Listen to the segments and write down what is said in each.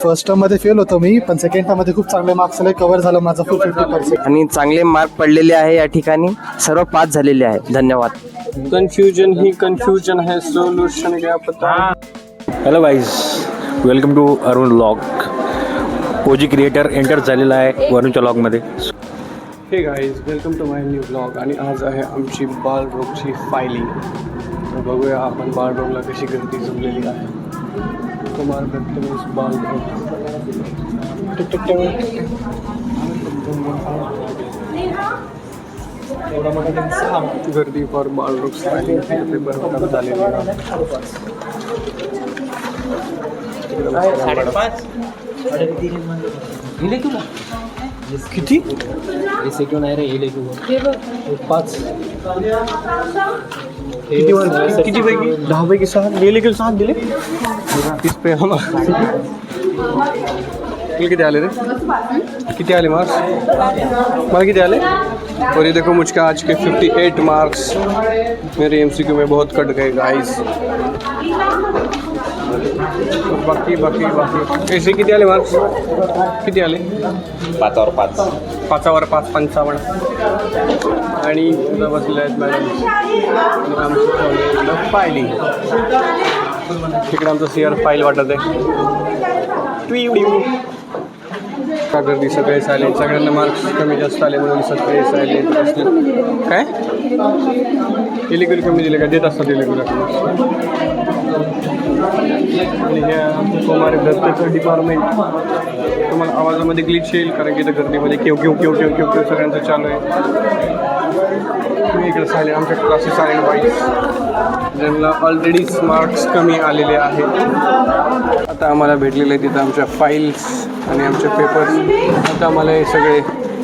First term मध्ये fail होतो मी, पण सेकंड टर्म मध्ये खूप चांगले मार्क्स आले, कव्हर झालं माझं फुल 50%. आणि चांगले मार्क पडलेले आहे या ठिकाणी, सर्व पास झालेले आहे. धन्यवाद. कन्फ्यूजन ही कन्फ्यूजन है, सोल्यूशन क्या पता. Hello guys, welcome to Arun vlog. OG creator enter झालेला आहे वरुणच्या व्लॉगमध्ये. Hey guys, welcome to my new blog. आणि आज आहे आमची बालरोगची फायलिंग. तर बघूया आपण बालरोगला कशी गर्दी जमलेली आहे. कुमार दत्तनीस बालरोग गर्दी फॉर बालरोग फायलिंग पेपर झालेली आहे. किती पाच किती पैकी 10 पैकी 6 गेले की 6 दिले. 30 पे किती आले रे, किती आले मार्क्स मला, किती आले. और ये देखो मुझको आज के 58 मार्क्स मेरे MCQ में बहुत कट गए गाइस. बाकी बाकी बाकी ऐसे किती आले मार्क्स, किती आले. 5 5 5 5 55. आणि इथं बसले आहेत मॅडम. आमचं फायलिंग तिकडे आमचं CR फाईल वाटत आहे. का गर्दी, सगळे सायलेंट, सगळ्यांना मार्क्स कमी जास्त आले म्हणून सगळे सायलेंट असले. काय इलिगल कमी दिले का, देत असतात इलिगल. आणि हे आमचं कुमार दत्तचं डिपार्टमेंट. तुम्हाला आवाजामध्ये ग्लिच येईल कारण की इथं गर्दीमध्ये केव केव केव केव केव केव सगळ्यांचं चालू आहे. तुम्ही इकडे सायलेंट, आमच्या क्लासेस सायलेंट वाईज ज्यांना ऑलरेडीच मार्क्स कमी आलेले आहेत. आता आम्हाला भेटलेले आहेत तिथं आमच्या फाईल्स आणि आमचे पेपर्स. आता आम्हाला हे सगळे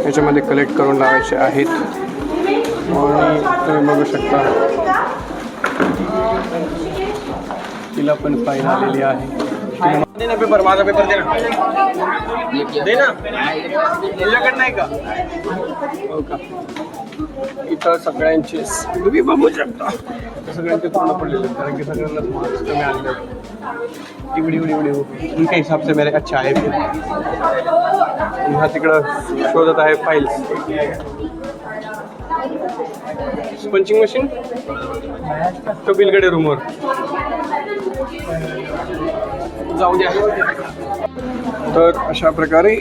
याच्यामध्ये कलेक्ट करून लावायचे आहेत. आणि तुम्ही बघू शकता तिला पण फाईल आलेली आहे. दे ना पेपर, माझा पेपर दे ना, दे ना, तुझ्याकडे नाही का. हो का. इथं सगळ्यांचे तुम्ही बघू शकता सगळ्यांचे तोंड पडलेले आहेत कारण की सगळ्यांना मार्क्स कमी आलेले आहेत. इवडी इवडी इवडी उनके हिसाब से मेरे अच्छा आहे. ह्या तिकडं शोधत आहे फाईल्स. पंचिंग मशीन कपिलकडे रूमवर जाऊ द्या. तर अशा प्रकारे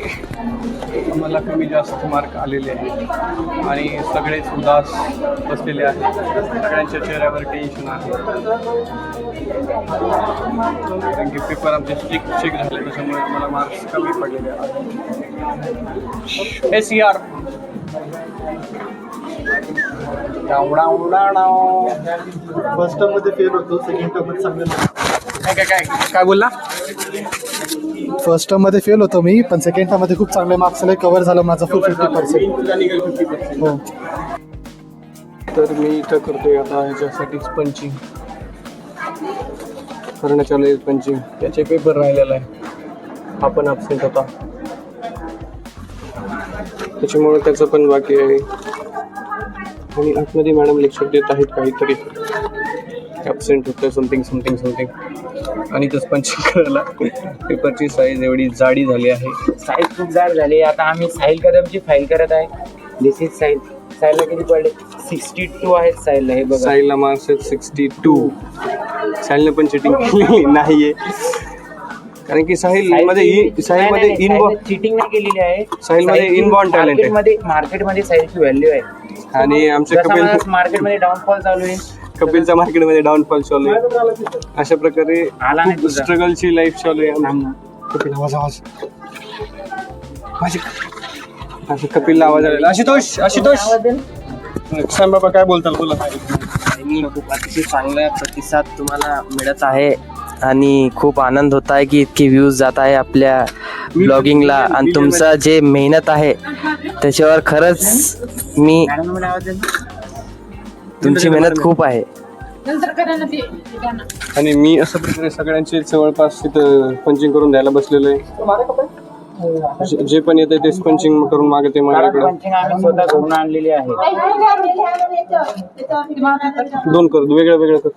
आम्हाला कमी जास्त मार्क आलेले आहेत आणि सगळेच उदास बसलेले आहेत. सगळ्यांच्या चेहऱ्यावर टेन्शन आहे कारण की पेपर आमचे चेक झाले, त्याच्यामुळे मला मार्क्स कमी पडलेले आहेत. SCR फर्स्ट टर्म मध्ये फेल होतो, सेकंड टर्म मध्ये चांगले. काय बोलला. फर्स्ट टर्म मध्ये फेल होतो मी, पण सेकंड टर्म मध्ये खूप चांगले मार्क्स आले, कव्हर झालं माझं फुल 50%. हो. तर मी इथं करतोय आता ह्याच्यासाठीच पंचिंग करण्यात आलं. पंचिंग त्याचे पेपर राहिलेला आहे. हा पण ॲब्सेंट होता त्याच्यामुळे त्याचं पण बाकी आहे. आणि आतमध्ये मॅडम लेक्चर देत आहेत काहीतरी, ॲब्सेंट होतं समथिंग समथिंग समथिंग. आणि तसं पंचिंग करायला पेपरची साईज एवढी जाडी झाली आहे. साईज खूप जाड झाली. आता आम्ही साहिल कदमची फाईल करत आहे. दिस इज साहिल. साहिलला किती पडले, 62 आहेत साहिलला. हे बघा, साहिलला मार्क्स आहेत 62. साहिलने पण चिटिंग केलेली नाहीये कारण की साहिल मध्ये चिटिंग नाही केलेली आहे. साहिल मध्ये इनबॉर्न टॅलेंट आहे. मार्केटमध्ये साहिलची व्हॅल्यू आहे. आणि आमचे कपिल मार्केटमध्ये डाऊनफॉल चालू आहे. कपिलचा मार्केटमध्ये डाऊनफॉल चालू आहे. अशा प्रकारे खूप स्ट्रगलची लाईफ चालू आहे. कपिल आवाज माझे कपिलला आवाज आलेला. आशुतोष सांग बाबा, काय बोलताल बोला. खूप अतिशय चांगला प्रतिसाद तुम्हाला मिळत आहे आणि खूप आनंद होत आहे की इतके व्ह्यूज जात आहे आपल्या ब्लॉगिंगला. आणि तुमचं जे मेहनत आहे त्याच्यावर खरंच मी, तुमची मेहनत खूप आहे. आणि मी अशा प्रकारे सगळ्यांचे जवळपास तिथं पंचिंग करून द्यायला बसलेलो आहे. जे पण येते ते पंचिंग करून मागते माझ्याकडे. आम्ही स्वतः घरून आणलेली आहे. दोन कर, वेगळं वेगळं कर.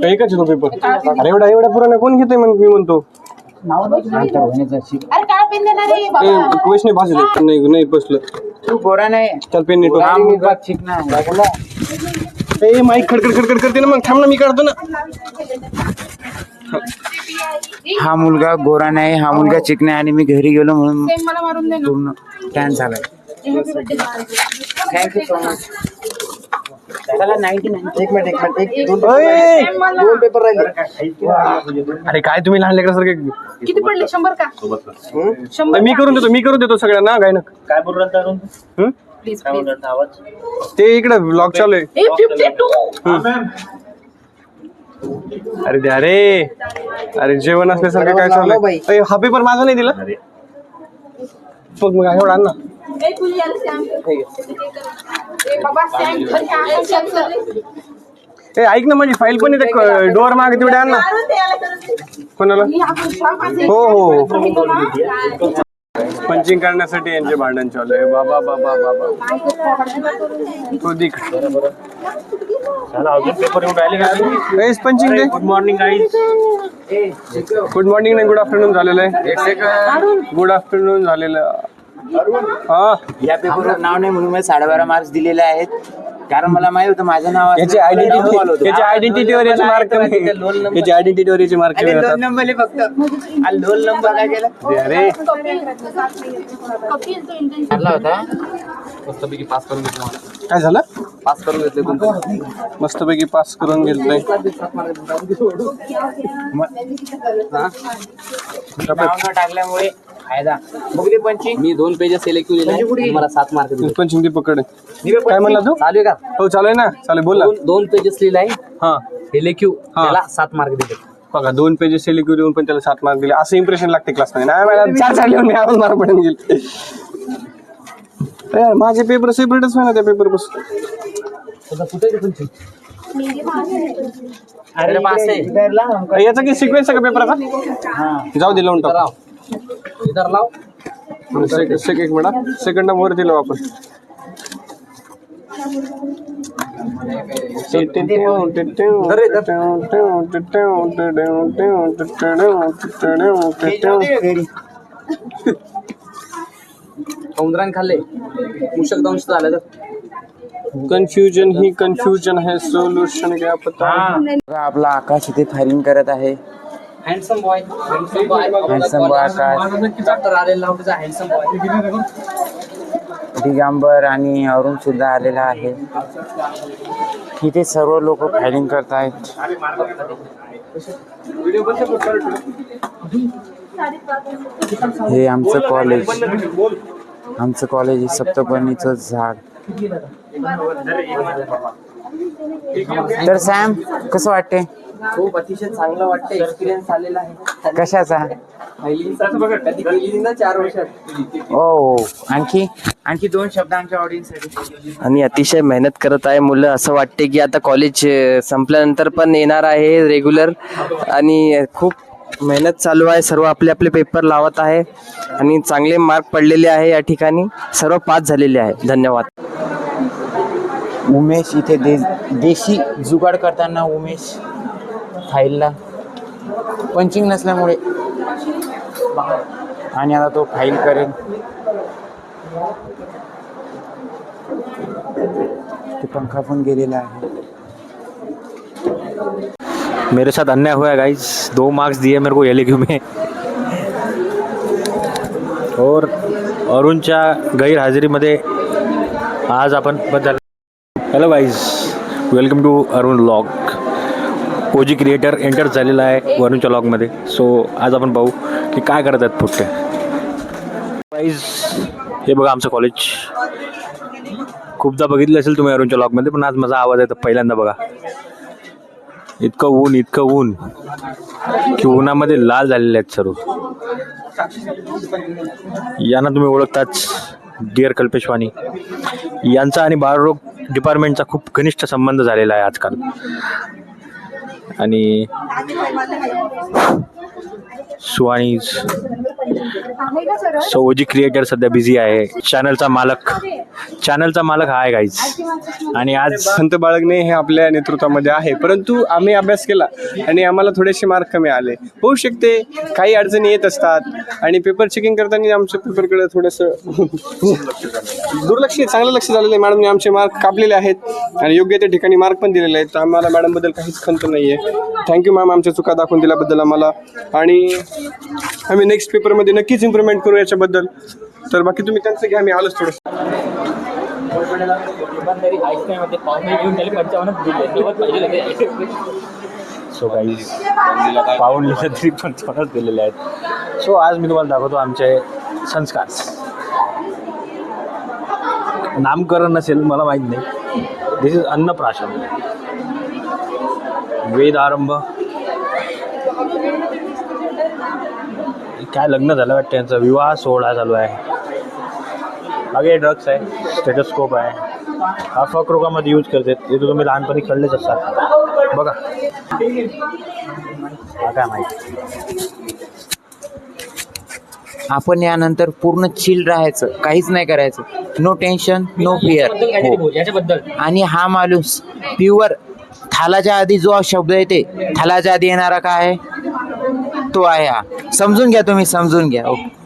एकच येतो पेपर. अरे एवढा पुराणा कोण घेते मग, मी म्हणतो अरे काय पेन देणार आहे बाबा? क्वेश्चन नाही भाषेत नाही बसलं. तू गोरा नाही चल पेन नेटवर्क. हा मुलगा चिकना ए माईक खडखड करते ना, मग थांब ना, मी काढतो ना. हा मुलगा गोरा नाही, हा मुलगा चिकना आणि मी घरी गेलो म्हणून पेन मला मारून दे ना. पूर्ण टॅन झालाय. Thank you so much. चला 99. एक मिनिट ओय! दोन पेपर राहिले. अरे काय तुम्ही लहान लेकरासारखे. किती पडले? 100 का? 100 मी करून देतो सगळ्यांना. काय ना काय बोल रहा प्लीज प्लीज. आवाज ते इकडे ब्लॉग चालू आहे. 52. अरे द्या रे. अरे जेवण असल्यासारखं काय चाललंय. हा पेपर माझा नाही दिला मग एवढा आण ना. ए तुझी याला स्टॅम्प. ए बाबा स्टॅम्प घरी आहे स्टॅम्प. ए ऐक ना, माझी फाईल पण येते डोअर मागे तेवढे आण ना. कोणाला? हो पंचिंग करण्यासाठी यांचे भांडण चालू आहे. बाबा बाबा तो दिख पेपर येऊन राहिले. Punching day. Good morning guys. Good morning नाही, गुड आफ्टरनून झालेलं आहे. गुड आफ्टरनून झालेलं. हा या पेपरवर नाव नाही म्हणून मी 12.5 मार्क्स दिलेले आहेत, कारण मला माहित होतं माझं नाव याची आयडेंटिटीवर याचे मार्क याची आयडेंटिटीवर याचे मार्क कमी होतात. नंबर फक्त लोन नंबर काय केला अरे चालला होता. काय झालं? पास करून घेतले. मस्तपैकी पास करून घेतलंय. नाव न टाकल्यामुळे फायदा. बघले पंचिंग मी 2 पेजेस सिलेक्ट केलेले, मला 7 मार्क दिले. पंचिंग ती पकड. काय म्हणला तू? चालू आहे का? हो चालू आहे ना, चालू बोल ना. 2 पेजेस लिहिलाय हा एलक्यू, हा. त्याला 7 मार्क दिले. बघा 2 पेजेस सिलेक्ट देऊन पण त्याला 7 मार्क दिले. असं इम्प्रेशन लागते क्लासमध्ये. नाही मला 4 लिहून मी आवाज मार्क पडून गेले. यार माझे पेपर सेपरेटच नाही ना त्या पेपर पासून. अरे पास आहे. याचा की सिक्वेन्स आहे का पेपरचा? जाऊ दे लावून टाक. इधर लाव. एक मिनिट सेकंड वर दिलं आपण. समुद्राने खाल्ले मुशक दंश झालं तर कन्फ्युजन ही कन्फ्युजन है, सोल्युशन क्या पता. आपला आकाश इथे फायरिंग करत आहे. हँडसम बॉय आकाश, डॉक्टर आलेला होता. हँडसम बॉय दिगंबर आणि अरुण सुद्धा आलेला आहे. इथे सर्व लोक फायरिंग करत आहेत. हे आमचं कॉलेज सप्तपर्णीचं झाड. तर सॅम कसं वाटते? खूप अतिशय चांगलं वाटतं. एक्सपिरियन्स आलेला आहे. कशाचा? कधी केली ना 4 वर्षात. ओ आणखी 2 शब्द आमच्या ऑडियन्ससाठी. आणि अतिशय मेहनत करत आहे मुलं. असं वाटते की आता कॉलेज संपल्यानंतर पण येणार आहे रेग्युलर. आणि खूप मेहनत चालू आहे. सर्व आपले आपले पेपर लावत आहे आणि चांगले मार्क पडलेले आहे. या ठिकाणी सर्व पास झालेले आहे. धन्यवाद. उमेश इथे देशी जुगाड करताना उमेश फाईलला पंचिंग नसल्यामुळे आणि आता तो फाईल करेल. ते पंखा पण गेलेला आहे. मेरे साथ अन्याय हुआ है गाइस. 2 मार्क्स दिए मेरे को एलक्यू में. और अरुणच्या गैरहजेरीमध्ये आज आपण बदल. Hello guys, welcome to Arun vlog. OG creator enter झालेला आहे वरुणच्या व्लॉगमध्ये. सो आज आपण पाहू की काय करत आहेत पुढचे. गाइस हे बघा आमचं कॉलेज. खूपदा बघितलं असेल तुम्ही अरुणच्या व्लॉगमध्ये, पण आज माझा आवाज आहे तर पहिल्यांदा बघा. इतकं ऊन की उन्हामध्ये लाल झालेले आहेत सर्व. यांना तुम्ही ओळखताच, डिअर कल्पेशवाणी. यांचा आणि बाळरोग डिपार्टमेंटचा खूप घनिष्ठ संबंध झालेला आहे आजकाल. आणि सुवाणीज सो ओजी क्रिएटर सध्या बिझी आहे. चॅनलचा मालक हा आहे गाईज. आणि आज संत बाळगणे हे आपल्या नेतृत्वामध्ये आहे, परंतु आम्ही अभ्यास केला आणि आम्हाला थोडेसे मार्क कमी आले. होऊ शकते, काही अडचणी येत असतात आणि पेपर चेकिंग करताना आमच्या पेपरकडे थोडंसं दुर्लक्ष, चांगलं लक्ष झालेलं आहे. मॅडमने आमचे मार्क कापलेले आहेत आणि योग्य त्या ठिकाणी मार्क पण दिलेले आहेत. आम्हाला मॅडमबद्दल काहीच खंत नाही आहे. थँक्यू मॅम, आमच्या चुका दाखवून दिल्याबद्दल आम्हाला. आणि आम्ही नेक्स्ट पेपरमध्ये नक्कीच इम्प्रूव्हमेंट करू याच्याबद्दल. तर बाकी तुम्ही त्यांचं घ्या, मी आलोच थोडंसं. सो गाईज पाहून लिहिलं तरी पण थोडंच दिलेले आहेत. सो आज मी तुम्हाला दाखवतो आमचे संस्कार. नामकरण नसेल मला माहीत नाही. दिस इज अन्नप्राशन. वेद आरंभ. काय लग्न झालं वाटतं यांचा, विवाह सोहळा चालू आहे. मागे ड्रग्स आहे, स्टेटोस्कोप आहे. हा फकरोगामध्ये यूज करतात. ते तर तुम्ही लहानपणी कळलेच असतात बघा. हा काय माहिती. आपण यानंतर पूर्ण चिल राहायचं, काहीच नाही करायचं. No tension, no fear. आणि हा माणूस प्युअर थालाच्या आधी जो शब्द येते, थालाच्या आधी येणारा काय आहे तो आहे हा. समजून घ्या, तुम्ही समजून घ्या. ओके.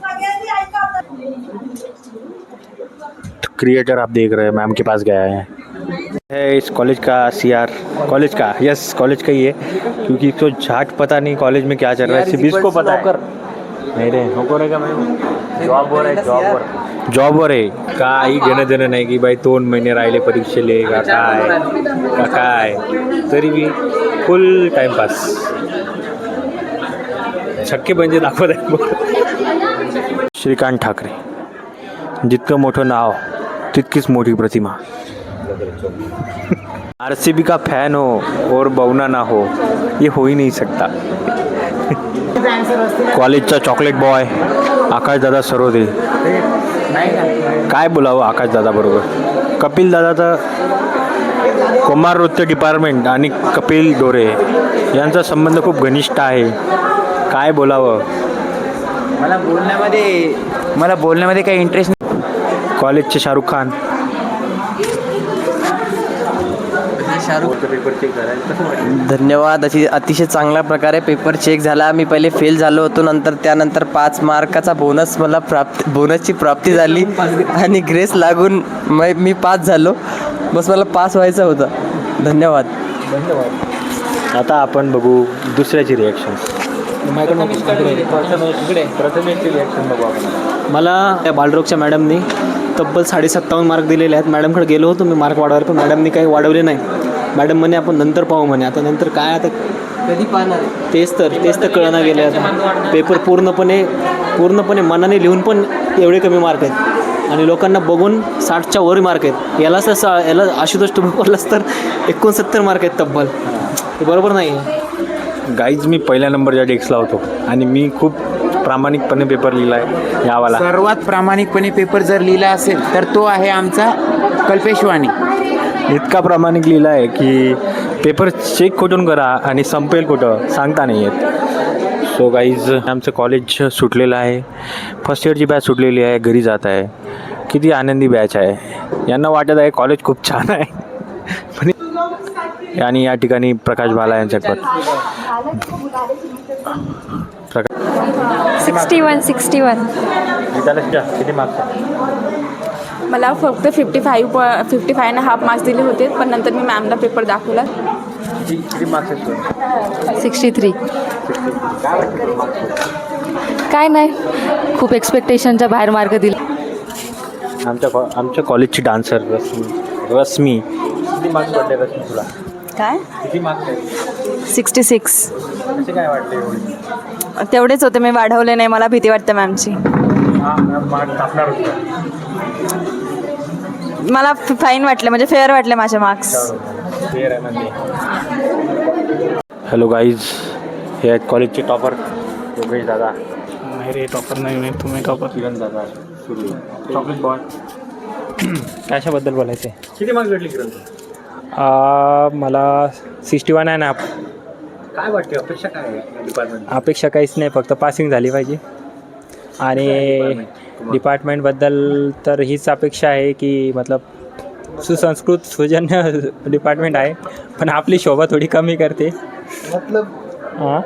क्रिएटर आप देख रहे हैं, मैम के पास गया है इस कॉलेज का CR कॉलेज का. यस, कॉलेज का ही है, क्योंकि इसको झाट पता नहीं कॉलेज में क्या चल रहा है. सिर्फ इसको पता है. नाही रे, नको रे का मैं जॉबवर आहे. काही घेणं देणं नाही की बाई 2 महिने राहिले परीक्षेले का काय. तरी मी फुल टाइमपास. छक्के म्हणजे दाखवत आहे. श्रीकांत ठाकरे. जितकं मोठं नाव तितकीच मोठी प्रतिमा. RCB का फॅन हो और बवना ना हो, ये हो ही नहीं सकता. कॉलेजचा चॉकलेट बॉय आकाशदादा सरोदे. काय बोलावं आकाशदादा बरोबर. कपिल दादा तर कुमार नृत्य डिपार्टमेंट आणि कपिल डोरे यांचा संबंध खूप घनिष्ठ आहे. काय बोलावं. मला बोलण्यामध्ये काही इंटरेस्ट नाही. कॉलेजचे शाहरुख खान. धन्यवाद. अतिशय चांगल्या प्रकारे पेपर चेक झाला. मी पहिले फेल झालो होतो, त्यानंतर 5 मार्काचा बोनसची प्राप्ती झाली आणि ग्रेस लागून मी पास झालो. बस मला पास व्हायचं होतं. धन्यवाद. आता आपण बघू दुसऱ्याची रिॲक्शन. प्रथमेशची रिॲक्शन बघू आपण. मला त्या बालरोगच्या मॅडमनी तब्बल 57.5 मार्क दिलेले आहेत. मॅडमकडे गेलो होतो मी मार्क वाढवायला, पण मॅडमनी काही वाढवले नाही. मॅडम म्हणे आपण नंतर पाहू म्हणे. आता नंतर काय, आता कधी पाहणार? तेच तर कळना गेले. आता पेपर पूर्णपणे मनाने लिहून पण एवढे कमी मार्क आहेत आणि लोकांना बघून 60च्या वर मार्क आहेत. याला आशुतोष पेपरलाच तर 69 मार्क आहेत तब्बल. हे बरोबर नाही. गाईज मी पहिल्या नंबरच्या डेस्कला होतो आणि मी खूप प्रामाणिकपणे पेपर लिहिला आहे यावाला. सर्वात प्रामाणिकपणे पेपर जर लिहिला असेल तर तो आहे आमचा कल्पेशवाणी. इतका प्रामाणिक लिहिला आहे की पेपर चेक कुठून करा आणि संपेल कुठं सांगता नाही येत. सो गाईज आमचं कॉलेज सुटलेलं आहे. फर्स्ट इयरची बॅच सुटलेली आहे, घरी जात आहे. किती आनंदी बॅच आहे. यांना वाटत आहे कॉलेज खूप छान आहे. आणि या ठिकाणी प्रकाश भाला यांच्याकडे 61. किती मार्क्स आहे? मला फक्त 55.5 मार्क्स दिले होते, पण नंतर मी मॅमला पेपर दाखवला. किती मार्क्स आहेत? 63. काय नाही, खूप एक्सपेक्टेशनच्या बाहेर मार्क दिले. आमच्या कॉलेजची डान्सर रश्मी. किती मार्क्स पडले रश्मी तुला? काय किती मार्क्स आहेत? 66. असे काय वाटते? तेवढेच होते, मी वाढवले नाही. मला भीती वाटते मॅमची. मार्क्स टाकणार होतं. मला फाईन वाटले, म्हणजे फेअर वाटले माझे मार्क्स. हॅलो गाईज, हे आहेत कॉलेजचे टॉपर योगेश दादा. नाही रे, टॉपर नाही, तुम्ही टॉपर. किरण दादा सुरू. Chocolate boy. कशाबद्दल बोलायचं आहे? किती मार्क्स भेटले किरण? मला 61 आहे ना. काय वाटते, अपेक्षा काय आहे डिपार्टमेंट? अपेक्षा काहीच नाही, फक्त पासिंग झाली पाहिजे. आणि डिपार्टमेंटबद्दल तर हीच अपेक्षा आहे की मतलब सुसंस्कृत सुजन्य डिपार्टमेंट आहे, पण आपली शोभा थोडी कमी करते. मतलब हां